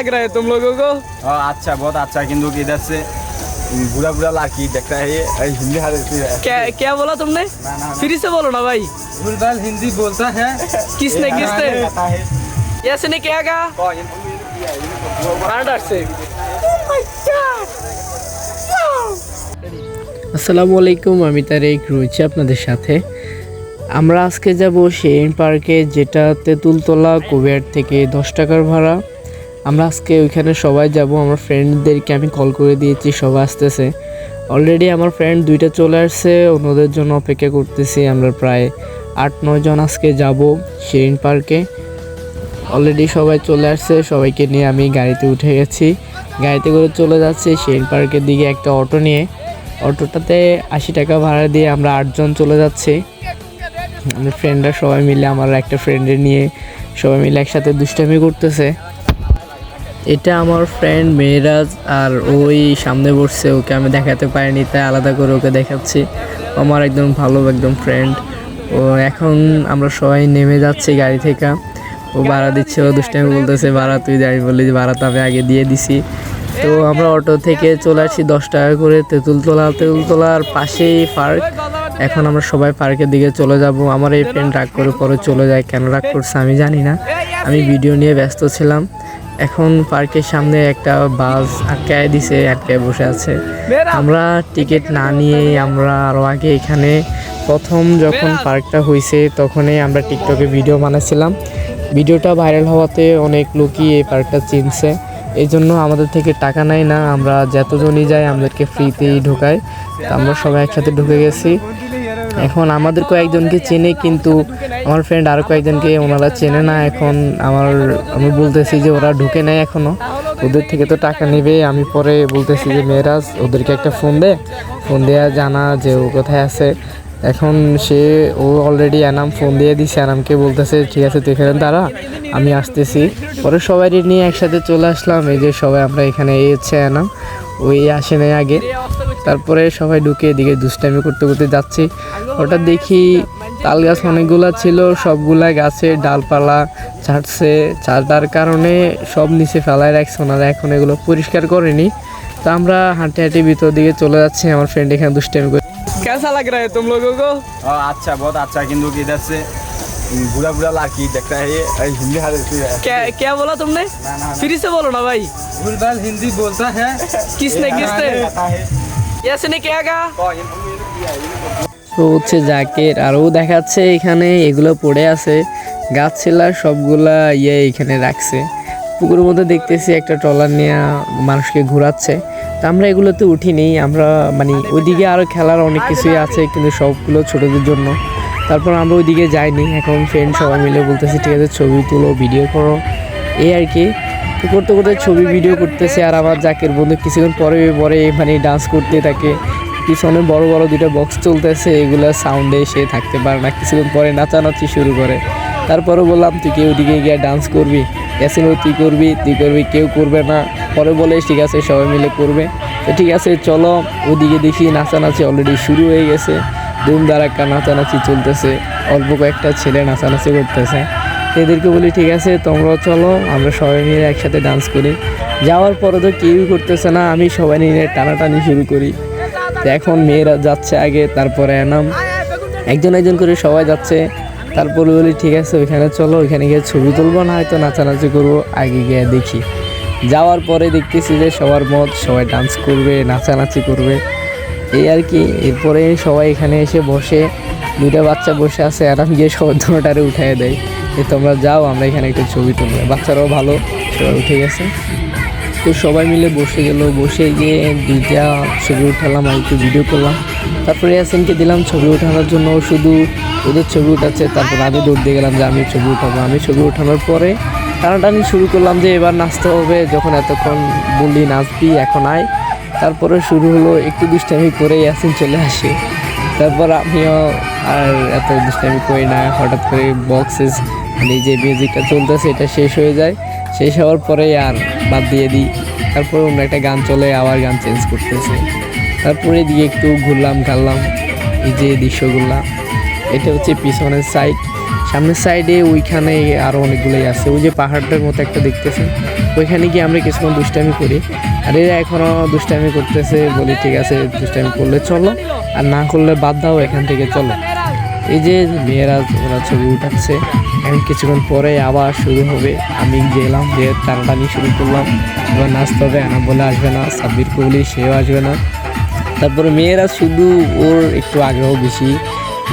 लग रहा है तुम लोगों को? अच्छा बहुत अच्छा, किंतु इधर से बुरा बुरा लड़की देखता है ये हिंदी क्या क्या बोला तुमने? फिर से बोलो ना भाई। बुलबुल हिंदी बोलता है। किसने किसने ऐसे ने क्या कहा? से আসসালামু আলাইকুম, আমি তারেক রয়েছি আপনাদের সাথে। আমরা আজকে যাব শেরিন পার্কে, যেটা তেঁতুলতলা কুবের থেকে 10 টাকার ভাড়া। আমরা আজকে ওইখানে সবাই যাব। আমার ফ্রেন্ডদেরকে আমি কল করে দিয়েছি, সবাই আসতেছে। অলরেডি আমার ফ্রেন্ড 2টা চলে আসছে, অন্যদের জন্য অপেক্ষা করতেছি। আমরা প্রায় 8-9 জন আজকে যাব শেরিন পার্কে। অলরেডি সবাই চলে আসছে, সবাইকে নিয়ে আমি গাড়িতে উঠে গেছি। গাড়িতে করে চলে যাচ্ছি শেরিন পার্কের দিকে একটা অটো নিয়ে। অটোটাতে 80 টাকা ভাড়া দিয়ে আমরা 8 জন চলে যাচ্ছি। আমার ফ্রেন্ডরা সবাই মিলে, আমার একটা ফ্রেন্ডের নিয়ে সবাই মিলে একসাথে দুষ্টামি করতেছে। এটা আমার ফ্রেন্ড মেহরাজ, আর ওই সামনে বসছে, ওকে আমি দেখাতে পারিনি তাই আলাদা করে ওকে দেখাচ্ছি। আমার একদম ভালো একদম ফ্রেন্ড ও। এখন আমরা সবাই নেমে যাচ্ছি গাড়ি থেকে। ও ভাড়া দিচ্ছে, ও দুষ্টামি বলতেছে ভাড়া তুই যাই, বলি ভাড়া তো আমি আগে দিয়ে দিছি। তো আমরা অটো থেকে চলে আসছি 10 টাকা করে তেঁতুলতলার পাশেই পার্ক। এখন আমরা সবাই পার্কের দিকে চলে যাব। আমার এই ফ্রেন্ড রাগ করে পরে চলে যায়, কেন রাগ করছে আমি জানি না, আমি ভিডিও নিয়ে ব্যস্ত ছিলাম। এখন পার্কের সামনে একটা বাস আটকায় দিছে, আটকায় বসে আছে। আমরা টিকিট না নিয়েই আমরা আরও আগে এখানে প্রথম যখন পার্কটা হয়েছে তখনই আমরা টিকটকে ভিডিও বানাচ্ছিলাম। ভিডিওটা ভাইরাল হওয়াতে অনেক লোকই এই পার্কটা চিনছে। এই জন্য আমাদের থেকে টাকা নেয় না, আমরা যতজনই যাই আমাদেরকে ফ্রিতেই ঢোকায়। আমরা সবাই একসাথে ঢুকে গেছি। এখন আমাদের কয়েকজনকে চেনে, কিন্তু আমার ফ্রেন্ড আরও কয়েকজনকে ওনারা চেনে না। এখন আমি বলতেছি যে ওরা ঢুকে নেয় এখনও, ওদের থেকে তো টাকা নেবে। আমি পরে বলতেছি যে মেহরাজ ওদেরকে একটা ফোন দেয়া জানা যে ও কোথায় আছে। এখন ও অলরেডি এনাম ফোন দিয়ে দিছে, এনামকে বলতেছে ঠিক আছে তুই এখানে দাঁড়া, আমি আসতেছি। পরে সবাই নিয়ে একসাথে চলে আসলাম। এই যে সবাই আমরা এখানে এসেছে, এনাম ওই আসে নাই আগে। তারপরে সবাই ঢুকে এদিকে দুষ্টামি করতে করতে যাচ্ছি। ওটা দেখি তাল গাছ অনেকগুলো ছিল, সবগুলা গাছে ডালপালা ছাড়ার কারণে সব নিচে ফেলায় রাখছে ওনারা, এখন এগুলো পরিষ্কার করেনি। তো আমরা হাঁটে হাঁটে ভিতর দিকে চলে যাচ্ছি। আমার ফ্রেন্ড এখানে দুষ্টামি করে। कैसा लग रहा है तुम लोगों को? अच्छा बहुत अच्छा, किंतु इधर से बुरा बुरा लड़की देखता है ये हिंदी क्या क्या बोला तुमने? फिर से बोलो ना भाई। बुलबुल हिंदी बोलता है। किसने ऐसे ने क्या कहा? তো হচ্ছে জাকের, আর ও দেখাচ্ছে এখানে এগুলো পড়ে আছে, গাছ ছিলা সবগুলা এখানে রাখছে। পুকুরের মধ্যে দেখতেছি একটা ট্রলার নিয়ে মানুষকে ঘোরাচ্ছে। তো আমরা এগুলোতে উঠিনি, আমরা ওইদিকে আরও খেলার অনেক কিছুই আছে, কিন্তু সবগুলো ছোটদের জন্য। তারপর আমরা ওইদিকে যাইনি। এখন ফ্রেন্ড সবাই মিলে বলতেছি ঠিক আছে ছবি তুলো, ভিডিও করো, এই আর কি। তো করতে করতে ছবি ভিডিও করতেছে। আর আমার জাকের বন্ধু কিছুক্ষণ পরে ডান্স করতে থাকে। পিছনে বড় বড় 2টা বক্স চলতেছে, এগুলো সাউন্ডে সে থাকতে পারে না, কিছুক্ষণ পরে নাচানাচি শুরু করে। তারপরে বললাম তুই কি ওইদিকে গিয়ে ডান্স করবি? এসে তুই করবি, কেউ করবে না। পরে বলে ঠিক আছে সবাই মিলে করবে। তো ঠিক আছে চলো, ওদিকে দেখি নাচানাচি অলরেডি শুরু হয়ে গেছে, ধুমধারাক্কা নাচানাচি চলতেছে। অল্প কয়েকটা ছেলে নাচানাচি করতেছে। এদেরকে বলি ঠিক আছে তোমরাও চলো, আমরা সবাই মিলে একসাথে ডান্স করি। যাওয়ার পরে তো কেউই করতেছে না, আমি সবাই নিয়ে টানাটানি শুরু করি। তো এখন মেয়েরা যাচ্ছে আগে, তারপরে এনাম একজন করে সবাই যাচ্ছে। তারপরে বলি ঠিক আছে ওইখানে চলো, ওইখানে গিয়ে ছবি তুলবো, না হয়তো নাচানাচি করবো। আগে গিয়ে দেখি, যাওয়ার পরে দেখতেছি যে সবার মত, সবাই ডান্স করবে, নাচানাচি করবে, এই আর কি। এরপরে সবাই এখানে এসে বসে, 2টা বাচ্চা বসে আছে, আরাম গিয়ে সবার ধরোটারে উঠাই দেয় যে তোমরা যাও, আমরা এখানে একটা ছবি তুলবো। বাচ্চারাও ভালো, সবাই উঠে গেছে। তো সবাই মিলে বসে গেল, বসে গিয়ে 2টা ছবি উঠালাম আর একটু ভিডিও করলাম। তারপরে ইয়াসিনকে দিলাম ছবি ওঠানোর জন্য, শুধু ওদের ছবি উঠাচ্ছে। তারপর আমি দৌড় দিয়ে গেলাম যে আমি ছবি উঠাবো। আমি ছবি ওঠানোর পরে টানাটানি শুরু করলাম যে এবার নাচতে হবে, যখন এতক্ষণ বললি নাচবি এখন আয়। তারপরে শুরু হলো, একটু দুষ্টামি করে ইয়াসিন চলে আসে। তারপর আমিও আর এত দুষ্টামি করি না, হঠাৎ করে বক্সেস যে মিউজিকটা চলতেছে এটা শেষ হয়ে যায়। শেষ হওয়ার পরে আর বাদ দিয়ে দিই। তারপরে অন্য একটা গান চলে, আবার গান চেঞ্জ করতেছে। তারপরে দিয়ে একটু ঘুরলাম ঘারলাম, এই যে দৃশ্যগুলা। এটা হচ্ছে পিছনের সাইড। সামনের সাইডে ওইখানে আরও অনেকগুলোই আছে, ওই যে পাহাড়টার মতো একটা দেখতেছেন, ওইখানে গিয়ে আমরা কিছুক্ষণ দুষ্টামি করি, আর এরা এখনও দুষ্টামি করতেছে। বলি ঠিক আছে, দুষ্টামি করলে চলো, আর না করলে বাদ দাও, এখান থেকে চলো। এই যে মেয়েরা ওরা ছবি উঠাচ্ছে, এখন কিছুক্ষণ পরে আবার শুরু হবে। আমি গেলাম, যে টানাটানি শুরু করলাম, এবার নাচতে হবে। আনা বলে আসবে না, সাব্বির কোহলি সেও আসবে না। তারপরে মেয়েরা শুধু ওর একটু আগ্রহ বেশি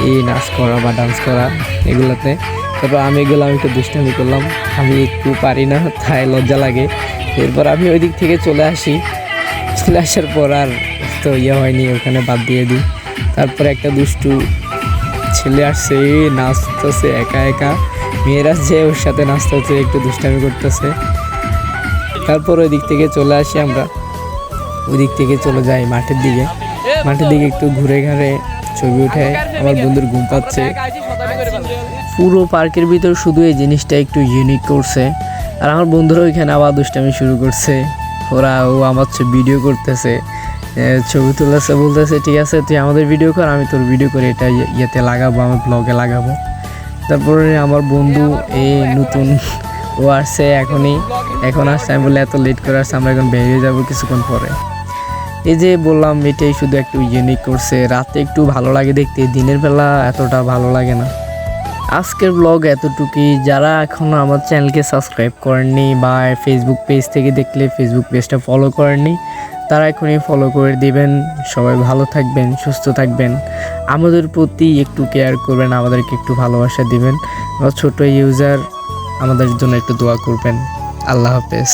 এই নাচ করা বা ডান্স করা এগুলোতে। তারপর আমি গেলাম, একটু দুষ্টামি করলাম, আমি একটু পারি না, তাই লজ্জা লাগে। এরপর আমি ওই দিক থেকে চলে আসি, চলে আসার পর আর তো হয়নি, ওখানে বাদ দিয়ে দিই। তারপরে একটা দুষ্টু ছেলে আসছে, নাচতেছে একা একা, মেয়েরা যে ওর সাথে নাচতেছে, একটু দুষ্টামি করতেছে। তারপর ওই দিক থেকে চলে আসি আমরা, ওই দিক থেকে চলে যাই মাঠের দিকে। মাঠের দিকে একটু ঘুরে ঘাড়ে ছবি উঠে, আমার বন্ধুর ঘুম পাচ্ছে। পুরো পার্কের ভিতর শুধু এই জিনিসটা একটু ইউনিক করছে। আর আমার বন্ধুরা ওইখানে আবার দুষ্টামি শুরু করছে, ও আমার ভিডিও করতেছে, ছবি তুলেছে, বলতেছে ঠিক আছে তুই আমাদের ভিডিও কর, আমি তোর ভিডিও করে এটা ইয়েতে লাগাবো, আমার ব্লগে লাগাবো। তারপরে আমার বন্ধু এই নতুন ও আসছে, এখন আসছে। আমি বলে এত লেট করে আসছে, আমরা এখন বেরিয়ে যাবো কিছুক্ষণ পরে। এই যে বললাম, এটাই শুধু একটু ইউনিক করছে। রাতে একটু ভালো লাগে দেখতে, দিনের বেলা এতটা ভালো লাগে না। আজকের ব্লগ এতটুকুই। যারা এখনও আমার চ্যানেলকে সাবস্ক্রাইব করেননি বা ফেসবুক পেজ থেকে দেখলে ফেসবুক পেজটা ফলো করেননি, তারা এখনই ফলো করে দিবেন। সবাই ভালো থাকবেন, সুস্থ থাকবেন, আমাদের প্রতি একটু কেয়ার করবেন, আমাদেরকে একটু ভালোবাসা দিবেন। আমার ছোট ইউজার, আমাদের জন্য একটু দোয়া করবেন। আল্লাহ হাফেজ।